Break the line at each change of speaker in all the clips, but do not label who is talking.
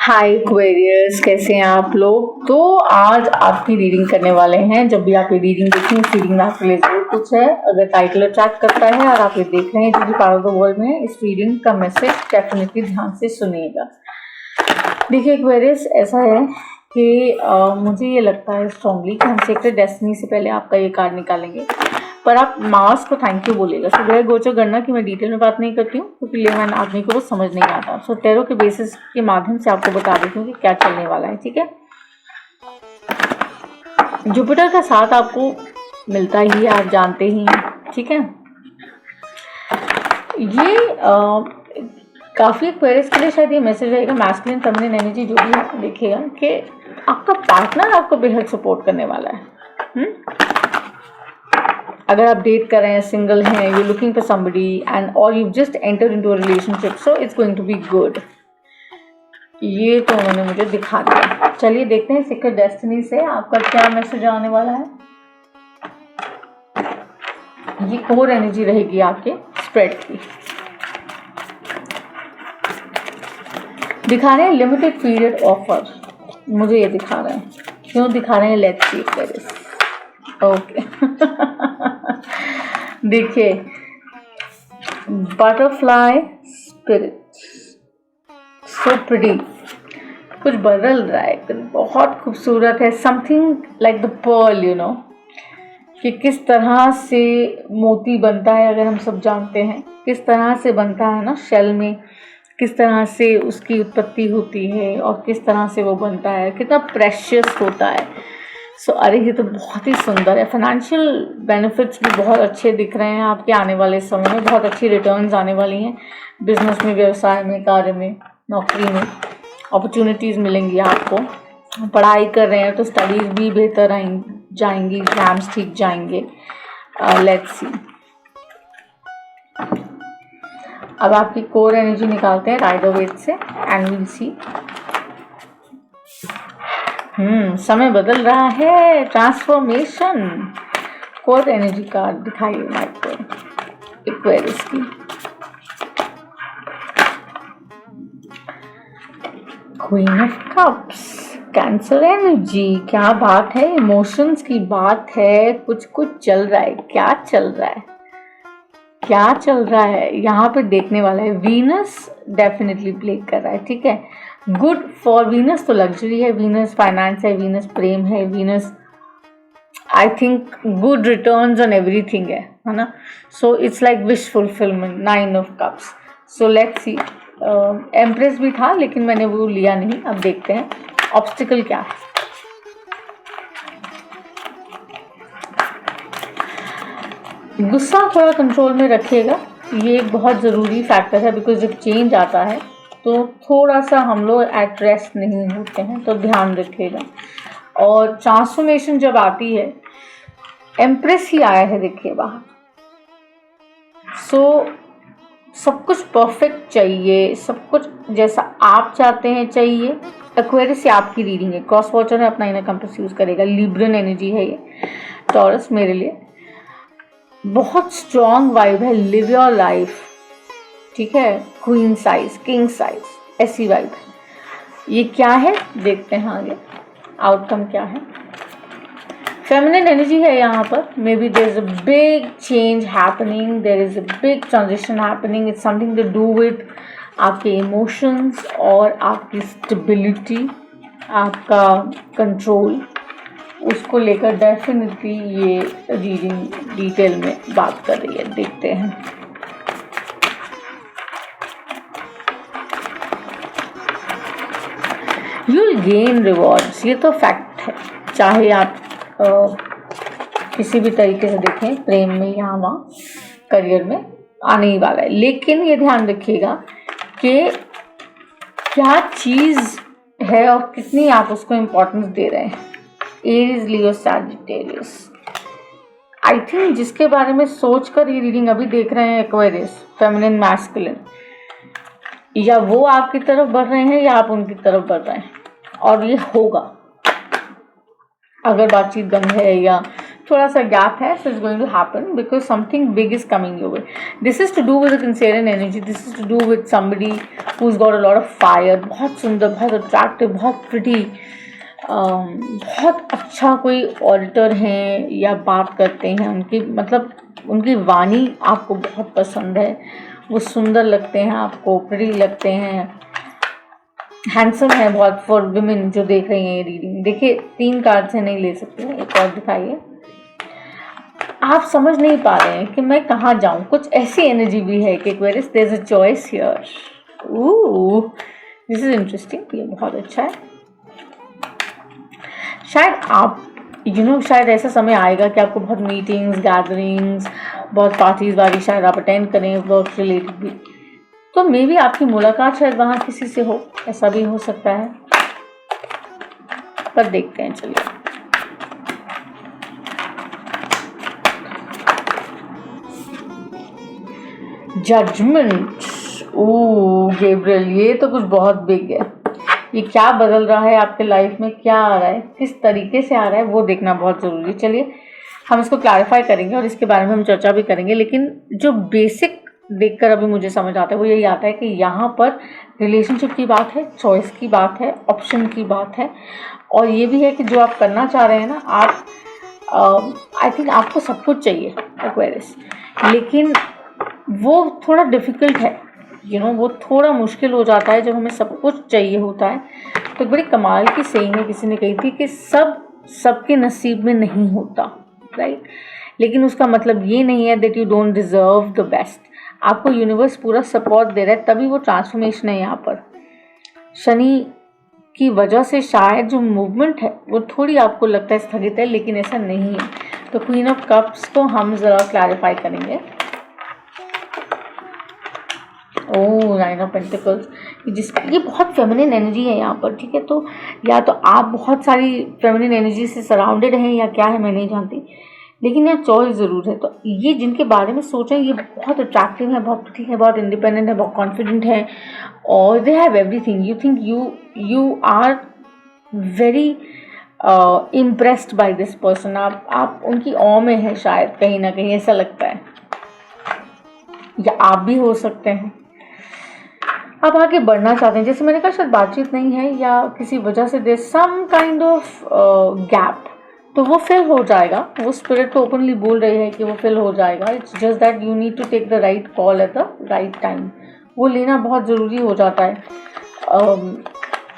हाय Aquarius, कैसे हैं आप लोग। तो आज आपकी रीडिंग करने वाले हैं। जब भी आप ये रीडिंग देखें, इस रीडिंग में आपके लिए जरूर कुछ है। अगर टाइटल अट्रैक्ट करता है और आप ये देख रहे हैं जो भी पार्ट ऑफ द वर्ल्ड में, इस रीडिंग का मैसेज डेफिनेटली ध्यान से सुनिएगा। देखिए एक्वेरियस, ऐसा है कि मुझे ये लगता है स्ट्रांगली कि हम सेक्रेट डेस्टिनी से पहले आपका ये कार्ड निकालेंगे, पर आप मार्स को थैंक यू बोलेगा। सो ग्रह गोचर गणना की मैं डिटेल में बात नहीं करती हूँ क्योंकि लेमैन आदमी को वो समझ नहीं आता। सो टेरो के बेसिस के माध्यम से आपको बता देती हूँ कि क्या चलने वाला है। ठीक है, जुपिटर का साथ आपको मिलता ही है, आप जानते ही हैं। ठीक है, ये काफी एक्वेरियस के लिए शायद ये मैसेज रहेगा। मैस्कुलिन फेमिनिन एनर्जी जो भी है, देखिएगा कि आपका पार्टनर आपको बेहद सपोर्ट करने वाला है। अगर आप डेट कर रहे हैं, सिंगल हैं, you looking for somebody and और you just enter into a relationship, so it's going to be good. ये तो उन्होंने मुझे दिखा दिया। चलिए देखते हैं सीक्रेट डेस्टिनी से आपका क्या मैसेज आने वाला है। ये कोर एनर्जी रहेगी आपके स्प्रेड की। दिखा रहे हैं लिमिटेड पीरियड ऑफर, मुझे ये दिखा रहे हैं। क्यों दिखा रहे हैं, लेट्स सी दिस। ओके देखिए, बटरफ्लाई स्पिरिट, सो प्रिटी, कुछ बदल रहा है, बहुत खूबसूरत है। Something like the pearl, you know, कि किस तरह से मोती बनता है। अगर हम सब जानते हैं किस तरह से बनता है ना, शेल में किस तरह से उसकी उत्पत्ति होती है और किस तरह से वो बनता है, कितना प्रेशियस होता है। सो अरे ये तो बहुत ही सुंदर है। फाइनेंशियल बेनिफिट्स भी बहुत अच्छे दिख रहे हैं आपके आने वाले समय में। बहुत अच्छी रिटर्न्स आने वाली हैं बिजनेस में, व्यवसाय में, कार्य में, नौकरी में। अपॉर्चुनिटीज़ मिलेंगी आपको। पढ़ाई कर रहे हैं तो स्टडीज़ भी बेहतर जाएंगी, एग्जाम्स ठीक जाएंगे। लेट्स सी, अब आपकी कोर एनर्जी निकालते हैं राइडर वेट से एंड विल सी। समय बदल रहा है, ट्रांसफॉर्मेशन। कोर एनर्जी कार्ड दिखाइए माइको एक्वेरियस की। Queen of cups, cancer energy, क्या बात है, इमोशंस की बात है। कुछ कुछ चल रहा है, क्या चल रहा है, क्या चल रहा है यहाँ पे देखने वाला है। वीनस डेफिनेटली प्ले कर रहा है। ठीक है, गुड फॉर वीनस तो लग्जरी है, वीनस फाइनेंस है, वीनस प्रेम है, Venus I think good returns on everything है ना। So it's like wish fulfilment, 9 of cups. So let's see, empress भी था लेकिन मैंने वो लिया नहीं। अब देखते हैं ऑब्स्टिकल क्या है। गुस्सा थोड़ा कंट्रोल में रखिएगा, ये एक बहुत ज़रूरी फैक्टर है। बिकॉज जब चेंज आता है तो थोड़ा सा हम लोग एट रेस्ट नहीं होते हैं, तो ध्यान रखिएगा। और ट्रांसफॉर्मेशन जब आती है, एम्प्रेस ही आया है देखिए बाहर। सो सब कुछ परफेक्ट चाहिए, सब कुछ जैसा आप चाहते हैं चाहिए। एक्वेरियस से आपकी रीडिंग है, क्रॉस वॉचर है, अपना इनर कंपास यूज करेगा। लिब्रन एनर्जी है ये, टॉरस मेरे लिए बहुत स्ट्रॉन्ग वाइब है। लिव योर लाइफ, ठीक है, क्वीन साइज, किंग साइज, ऐसी वाइब है। ये क्या है देखते हैं आगे आउटकम क्या है। फेमिनिन एनर्जी है यहाँ पर। Maybe there is a big change happening, there is a big transition happening. It's something to do with आपके इमोशंस और आपकी स्टेबिलिटी, आपका कंट्रोल, उसको लेकर डेफिनेटली ये रीडिंग डिटेल में बात कर रही है। देखते हैं यू विल गेन रिवॉर्ड्स, ये तो फैक्ट है। चाहे आप किसी भी तरीके से देखें, प्रेम में, यहाँ वहाँ, करियर में, आने ही वाला है। लेकिन ये ध्यान रखिएगा कि क्या चीज़ है और कितनी आप उसको इम्पोर्टेंस दे रहे हैं। Aries, Leo, Sagittarius, I think जिसके बारे में सोचकर ये रीडिंग अभी देख रहे हैं एक्वेरियस, फेमिनिन, मैस्कुलिन, या वो आपकी तरफ बढ़ रहे हैं या आप उनकी तरफ बढ़ रहे हैं। और ये होगा, अगर बातचीत बंद है या थोड़ा सा गैप है, so it's going to happen because something big is coming your way. This is to do with the Cancerian energy. This is to do with somebody who's got a lot of fire. बहुत सुंदर, बहुत attractive, बहुत pretty, बहुत अच्छा कोई auditor हैं या बात करते हैं, उनकी मतलब उनकी वाणी आपको बहुत पसंद है, वो सुंदर लगते हैं, आपको प्रिटी लगते हैं, हैंडसम है बहुत फॉर विमेन जो देख रही हैं ये रीडिंग। देखिए 3 कार्ड से नहीं ले सकते, एक और दिखाइए। आप समझ नहीं पा रहे हैं कि मैं कहाँ जाऊँ, कुछ ऐसी एनर्जी भी है कि Aquarius there is a choice here. This is interesting, ये बहुत अच्छा है। शायद आप शायद ऐसा समय आएगा कि आपको बहुत मीटिंग्स, गैदरिंग्स, बहुत पार्टीज वारी शायद आप अटेंड करें, वर्क रिलेटेड भी, तो मे बी आपकी मुलाकात शायद वहाँ किसी से हो, ऐसा भी हो सकता है, पर देखते हैं। चलिए जजमेंट, गैब्रियल, ये तो कुछ बहुत बिग है। ये क्या बदल रहा है आपके लाइफ में, क्या आ रहा है, किस तरीके से आ रहा है, वो देखना बहुत ज़रूरी है। चलिए हम इसको क्लैरिफाई करेंगे और इसके बारे में हम चर्चा भी करेंगे, लेकिन जो बेसिक देखकर अभी मुझे समझ आता है वो यही आता है कि यहाँ पर रिलेशनशिप की बात है, चॉइस की बात है, ऑप्शन की बात है, और ये भी है कि जो आप करना चाह रहे हैं ना, आप आई थिंक आपको सब कुछ चाहिए एक्वेरियस, लेकिन वो थोड़ा डिफ़िकल्ट है, वो थोड़ा मुश्किल हो जाता है जब हमें सब कुछ चाहिए होता है। तो बड़ी कमाल की सेइंग है, किसी ने कही थी कि सबके नसीब में नहीं होता, राइट, लेकिन उसका मतलब ये नहीं है that you don't deserve the best. आपको यूनिवर्स पूरा सपोर्ट दे रहा है, तभी वो ट्रांसफॉर्मेशन है। यहाँ पर शनि की वजह से शायद जो मूवमेंट है वो थोड़ी आपको लगता है स्थगित है, लेकिन ऐसा नहीं है। तो क्वीन ऑफ कप्स को हम ज़रा क्लैरिफाई करेंगे। नाइन ऑफ पेंटिकल्स, ये बहुत फेमिनिन एनर्जी है यहाँ पर, ठीक है। तो या तो आप बहुत सारी फेमिनिन एनर्जी से सराउंडेड हैं या क्या है मैं नहीं जानती, लेकिन यहाँ चॉइस ज़रूर है। तो ये जिनके बारे में सोचें, ये बहुत अट्रैक्टिव है, बहुत ठीक है, बहुत इंडिपेंडेंट है, बहुत कॉन्फिडेंट है, और they have everything. You think you are very impressed by this person. आप उनकी ऑ में है शायद, कहीं ना कहीं ऐसा लगता है, या आप भी हो सकते हैं। आप आगे बढ़ना चाहते हैं, जैसे मैंने कहा शायद बातचीत नहीं है या किसी वजह से there some kind of gap, तो वो फिल हो जाएगा। वो स्पिरिट तो ओपनली बोल रही है कि वो फिल हो जाएगा। It's just that you need to take the right call at the right time. वो लेना बहुत ज़रूरी हो जाता है।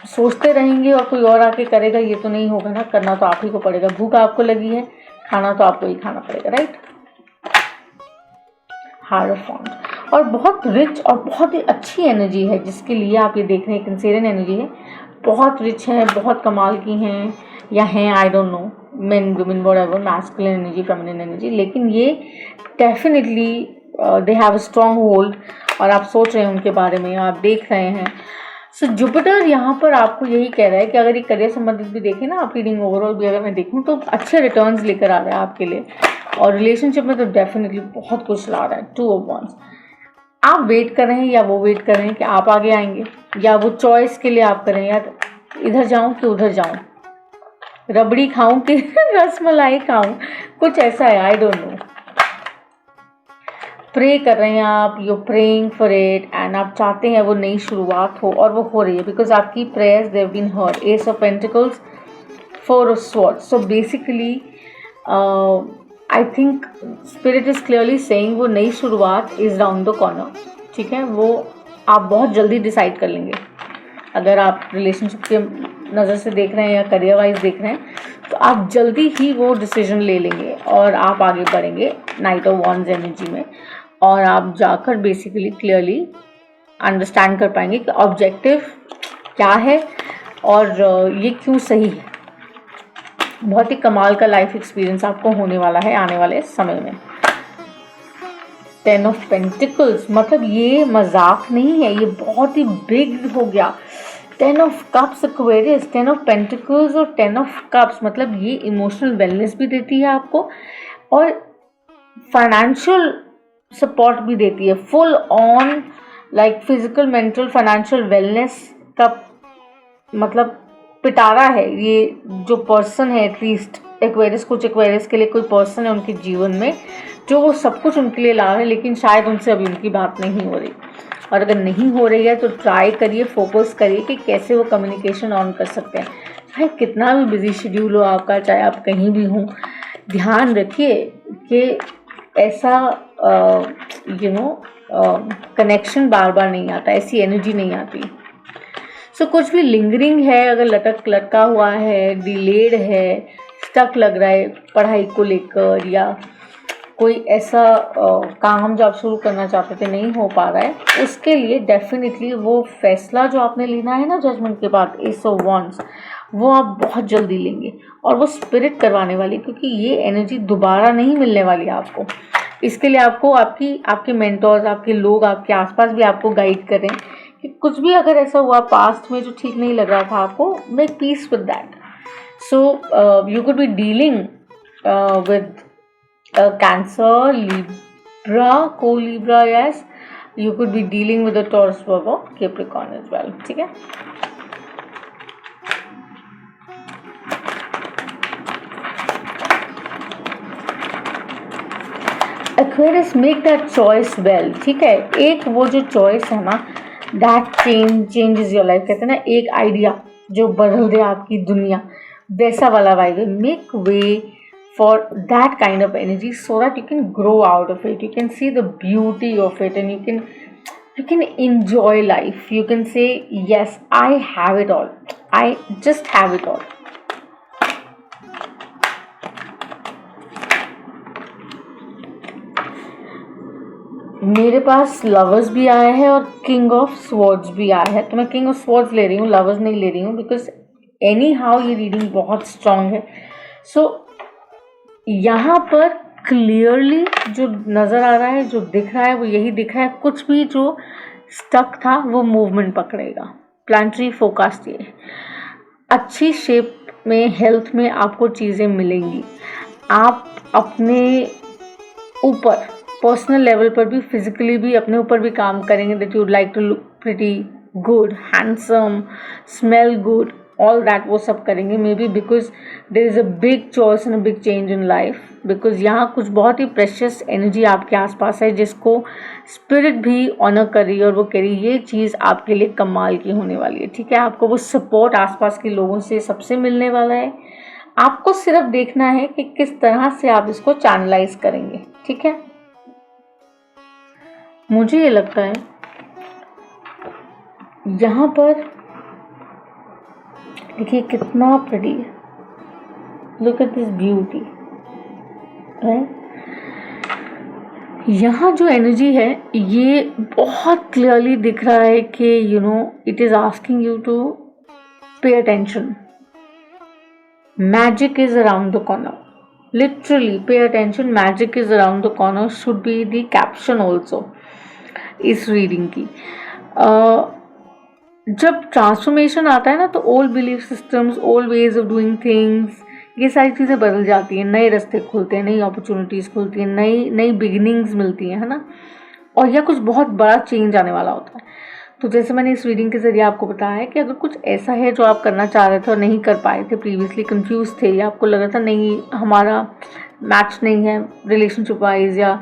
सोचते रहेंगे और कोई और आके करेगा, ये तो नहीं होगा ना, करना तो आप ही को पड़ेगा। भूख आपको लगी है, खाना तो आपको ही खाना पड़ेगा, राइट। हायरोफेंट, और बहुत रिच और बहुत ही अच्छी एनर्जी है जिसके लिए आप ये देख रहे हैं, कैंसेरियन एनर्जी है, बहुत रिच है, बहुत कमाल की हैं या हैं, I don't know, main women whatever, masculine energy, feminine energy, लेकिन ये definitely they have a strong hold, और आप सोच रहे हैं उनके बारे में, आप देख रहे हैं। सो जुपिटर यहाँ पर आपको यही कह रहा है कि अगर ये करियर संबंधित भी देखें ना, आप रीडिंग ओवरऑल भी अगर मैं देखूँ तो अच्छे रिटर्न्स लेकर आ रहा है आपके लिए, और रिलेशनशिप में तो डेफिनेटली बहुत कुछ ला रहा है। 2 ऑफ वांड्स, आप वेट कर रहे हैं या वो वेट कर रहे हैं कि आप आगे आएंगे, या वो चॉइस के लिए आप कर रहे हैं, यार इधर जाऊं कि उधर जाऊं, रबड़ी खाऊं कि रसमलाई खाऊं, कुछ ऐसा है, आई डोंट नो। प्रे कर रहे हैं आप, you praying for it, and आप चाहते हैं वो नई शुरुआत हो, और वो हो रही है बिकॉज आपकी prayers they have been heard. Ace of pentacles, 4 of swords. So basically I think spirit is clearly saying वो नई शुरुआत इज राउंड द कॉर्नर, ठीक है। वो आप बहुत जल्दी डिसाइड कर लेंगे। अगर आप रिलेशनशिप के नज़र से देख रहे हैं या करियर वाइज देख रहे हैं, तो आप जल्दी ही वो डिसीजन ले लेंगे और आप आगे बढ़ेंगे नाइट ऑफ वॉन्ड्स एनर्जी में, और आप जाकर बेसिकली क्लियरली अंडरस्टैंड कर पाएंगे कि ऑब्जेक्टिव क्या है और ये क्यों सही है। बहुत ही कमाल का लाइफ एक्सपीरियंस आपको होने वाला है आने वाले समय में। 10 ऑफ पेंटिकल्स, मतलब ये मजाक नहीं है, ये बहुत ही बिग हो गया। 10 of cups Aquarius, 10 of pentacles और 10 ऑफ कप्स, मतलब ये इमोशनल वेलनेस भी देती है आपको और फाइनेंशियल सपोर्ट भी देती है। Full on like physical, mental, financial wellness का मतलब पिटारा है ये जो पर्सन है, एटलीस्ट एक्वेरियस, कुछ एक्वेरियस के लिए कोई पर्सन है उनके जीवन में जो वो सब कुछ उनके लिए ला रहे हैं, लेकिन शायद उनसे अभी उनकी बात नहीं हो रही। और अगर नहीं हो रही है तो ट्राई करिए, फोकस करिए कि कैसे वो कम्युनिकेशन ऑन कर सकते हैं। चाहे कितना भी बिजी शेड्यूल हो आपका, चाहे आप कहीं भी हों, ध्यान रखिए कि ऐसा कनेक्शन बार बार नहीं आता, ऐसी एनर्जी नहीं आती। सो कुछ भी लिंगरिंग है, अगर लटका हुआ है, डिलेड है, स्टक लग रहा है पढ़ाई को लेकर, या कोई ऐसा काम जो आप शुरू करना चाहते थे नहीं हो पा रहा है, उसके लिए डेफिनेटली वो फैसला जो आपने लेना है ना जजमेंट के बाद, एस ऑफ वॉन्ड्स, वो आप बहुत जल्दी लेंगे और वो स्पिरिट करवाने वाली, क्योंकि ये एनर्जी दोबारा नहीं मिलने वाली है आपको। इसके लिए आपको आपके मेंटर्स, आपके लोग आपके आसपास भी आपको गाइड करें कि कुछ भी अगर ऐसा हुआ पास्ट में जो ठीक नहीं लग रहा था आपको, make peace with that. So you could be dealing with Cancer, Libra, co-Libra, yes. You could be dealing with a Taurus, Virgo, Capricorn as well. ठीक है? Aquarius, make that choice well. ठीक है? एक वो जो choice है ना, that changes your life. कहते हैं ना, एक idea जो बदल दे आपकी दुनिया, वैसा वाला vibe। Make way for that kind of energy so that you can grow out of it, you can see the beauty of it, and you can enjoy life. You can say, yes, I have it all, I just have it all. मेरे पास lovers भी आए हैं और king of swords भी आया है, तो मैं किंग ऑफ स्वॉर्ड्स ले रही हूँ, लवर्स नहीं ले रही हूँ, बिकॉज एनी हाउ ये रीडिंग बहुत स्ट्रांग है। सो यहाँ पर क्लियरली जो नज़र आ रहा है, जो दिख रहा है, वो यही दिख रहा है, कुछ भी जो स्टक था वो मूवमेंट पकड़ेगा। प्लानिटरी फोरकास्ट ये अच्छी शेप में, हेल्थ में आपको चीज़ें मिलेंगी। आप अपने ऊपर पर्सनल लेवल पर भी, फिजिकली भी अपने ऊपर भी काम करेंगे, that you would like to look pretty good, handsome, smell good, all that, वो सब करेंगे। Maybe because there is a big choice and a big change in life, because यहाँ कुछ बहुत ही प्रेशियस एनर्जी आपके आसपास है जिसको स्पिरिट भी ऑनर कर रही है, और वो कह रही है ये चीज़ आपके लिए कमाल की होने वाली है। ठीक है? आपको वो सपोर्ट आसपास के लोगों से सबसे मिलने वाला है। आपको सिर्फ देखना है कि किस तरह से आप इसको चैनलाइज करेंगे। ठीक है? मुझे ये लगता है यहाँ पर देखिए कितना प्रिटी है, look at this beauty, right? यहाँ जो एनर्जी है ये बहुत क्लियरली दिख रहा है कि it is asking you to pay attention. Magic is around the corner, literally pay attention, magic is around the corner should be the caption also इस रीडिंग की। जब ट्रांसफॉर्मेशन आता है ना, तो old belief systems, old ways of doing things, ये सारी चीज़ें बदल जाती हैं, नए रास्ते खुलते हैं, नई अपॉर्चुनिटीज़ खुलती हैं, नई बिगिनिंग्स मिलती हैं, है ना? और यह कुछ बहुत बड़ा चेंज आने वाला होता है। तो जैसे मैंने इस रीडिंग के जरिए आपको बताया है कि अगर कुछ ऐसा है जो आप करना चाह रहे थे और नहीं कर पाए थे, प्रीवियसली कंफ्यूज थे, या आपको लग रहा था नहीं हमारा मैच नहीं है रिलेशनशिप वाइज, या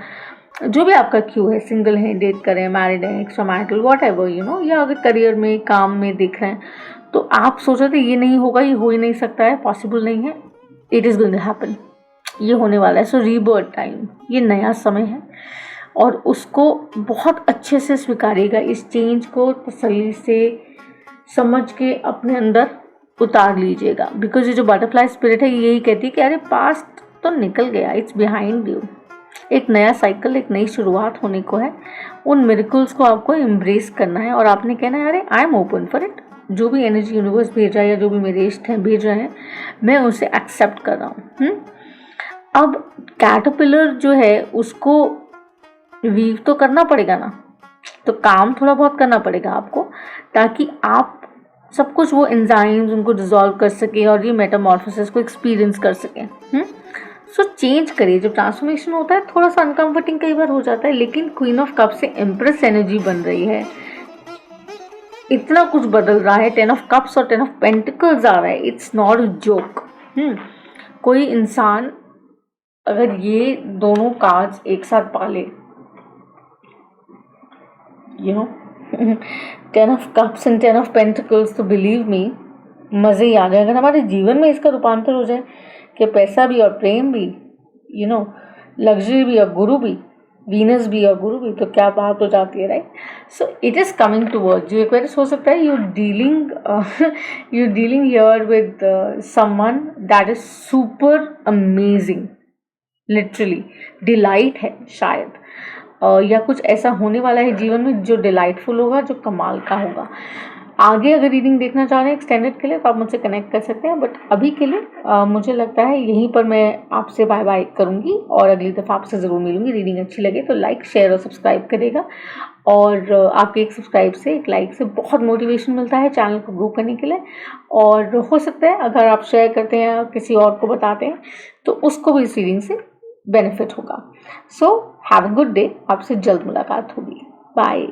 जो भी आपका क्यू है, सिंगल है, डेट करें, मैरिड है, एक्स्ट्रा मैरिटल, वॉट एवर या अगर करियर में, काम में देख रहे हैं, तो आप सोच रहे थे ये नहीं होगा, ये हो ही नहीं सकता है, पॉसिबल नहीं है, it is going to happen, ये होने वाला है। सो रीबर्थ टाइम, ये नया समय है और उसको बहुत अच्छे से स्वीकारिएगा, इस चेंज को तसल्ली से समझ के अपने अंदर उतार लीजिएगा। बिकॉज ये जो बटरफ्लाई स्पिरिट है यही कहती है कि अरे पास्ट तो निकल गया, इट्स बिहाइंड यू, एक नया साइकिल, एक नई शुरुआत होने को है। उन मिरेकल्स को आपको एम्ब्रेस करना है और आपने कहना है अरे I am open for it, जो भी एनर्जी यूनिवर्स भेज रहा है या जो भी मेरे इष्ट हैं भेज रहे हैं, मैं उसे एक्सेप्ट कर रहा हूँ। अब कैटरपिलर जो है उसको वीव तो करना पड़ेगा ना, तो काम थोड़ा बहुत करना पड़ेगा आपको, ताकि आप सब कुछ वो एंजाइम्स उनको डिजॉल्व कर सकें और ये मेटामॉर्फोसिस को एक्सपीरियंस कर सकें। सो चेंज करिए। जब ट्रांसफॉर्मेशन होता है थोड़ा सा अनकंफर्टिंग कई बार हो जाता है, लेकिन क्वीन ऑफ कप से एम्प्रेस एनर्जी बन रही है, इतना कुछ बदल रहा है। 10 ऑफ कप्स और 10 ऑफ पेंटिकल्स आ रहा है, इट्स नॉट अ जोक। कोई इंसान अगर ये दोनों कार्ड्स एक साथ पाले, you know, 10 of cups and 10 of pentacles, तो बिलीव मी मज़े ही आ जाए। अगर हमारे जीवन में इसका रूपांतर हो जाए कि पैसा भी और प्रेम भी, यू नो, लग्जरी भी और गुरु भी, वीनस भी और गुरु भी, तो क्या बात हो जाती है, right. So it is coming towards you. Aquarius हो सकता है you dealing here with someone that is super amazing, literally delight है शायद, या कुछ ऐसा होने वाला है जीवन में जो डिलाइटफुल होगा, जो कमाल का होगा। आगे अगर रीडिंग देखना चाह रहे हैं एक्सटेंडेड के लिए तो आप मुझसे कनेक्ट कर सकते हैं, बट अभी के लिए मुझे लगता है यहीं पर मैं आपसे बाय बाय करूँगी और अगली दफ़ा आपसे ज़रूर मिलूँगी। रीडिंग अच्छी लगे तो लाइक, शेयर और सब्सक्राइब करेगा, और आपके एक सब्सक्राइब से, एक लाइक से बहुत मोटिवेशन मिलता है चैनल को ग्रो करने के लिए। और हो सकता है अगर आप शेयर करते हैं, किसी और को बताते हैं, तो उसको भी इस रीडिंग से बेनिफिट होगा। So have a good day, आपसे जल्द मुलाकात होगी। बाय।